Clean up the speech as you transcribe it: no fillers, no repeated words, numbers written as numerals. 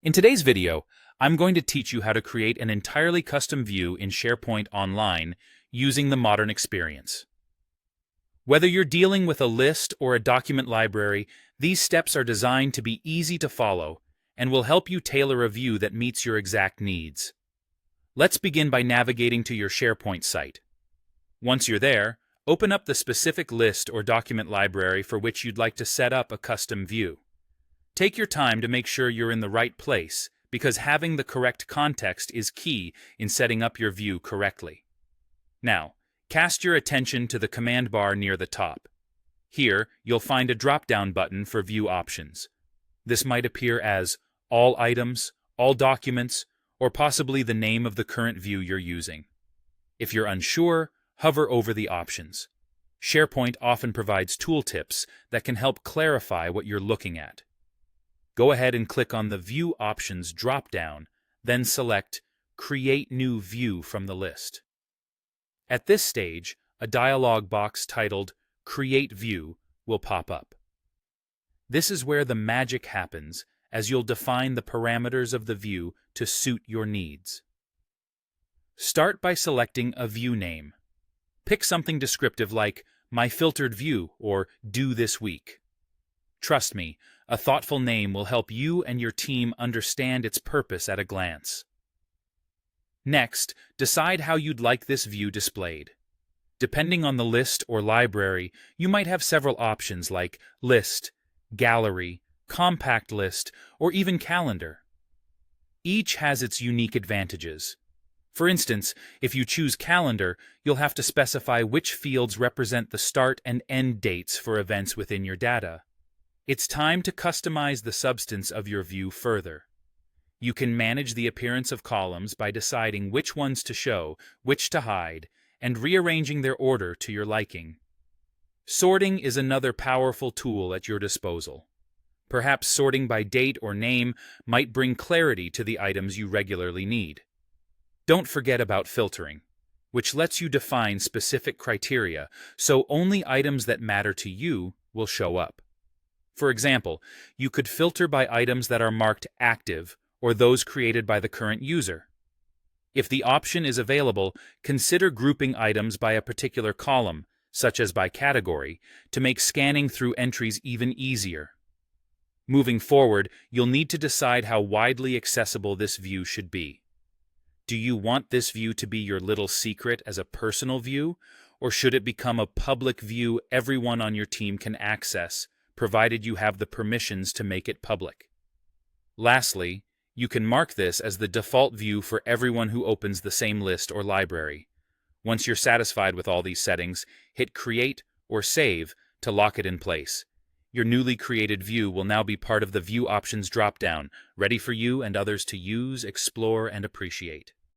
In today's video, I'm going to teach you how to create an entirely custom view in SharePoint Online using the modern experience. Whether you're dealing with a list or a document library, these steps are designed to be easy to follow and will help you tailor a view that meets your exact needs. Let's begin by navigating to your SharePoint site. Once you're there, open up the specific list or document library for which you'd like to set up a custom view. Take your time to make sure you're in the right place, because having the correct context is key in setting up your view correctly. Now, cast your attention to the command bar near the top. Here, you'll find a drop-down button for view options. This might appear as All Items, All Documents, or possibly the name of the current view you're using. If you're unsure, hover over the options. SharePoint often provides tooltips that can help clarify what you're looking at. Go ahead and click on the View Options drop-down, then select Create New View from the list. At this stage, a dialog box titled Create View will pop up. This is where the magic happens, as you'll define the parameters of the view to suit your needs. Start by selecting a view name. Pick something descriptive like My Filtered View or Do This Week. Trust me, a thoughtful name will help you and your team understand its purpose at a glance. Next, decide how you'd like this view displayed. Depending on the list or library, you might have several options like List, Gallery, Compact List, or even Calendar. Each has its unique advantages. For instance, if you choose Calendar, you'll have to specify which fields represent the start and end dates for events within your data. It's time to customize the substance of your view further. You can manage the appearance of columns by deciding which ones to show, which to hide, and rearranging their order to your liking. Sorting is another powerful tool at your disposal. Perhaps sorting by date or name might bring clarity to the items you regularly need. Don't forget about filtering, which lets you define specific criteria, so only items that matter to you will show up. For example, you could filter by items that are marked active or those created by the current user. If the option is available, consider grouping items by a particular column, such as by category, to make scanning through entries even easier. Moving forward, you'll need to decide how widely accessible this view should be. Do you want this view to be your little secret as a personal view, or should it become a public view everyone on your team can access, provided you have the permissions to make it public? Lastly, you can mark this as the default view for everyone who opens the same list or library. Once you're satisfied with all these settings, hit Create or Save to lock it in place. Your newly created view will now be part of the View Options drop-down, ready for you and others to use, explore, and appreciate.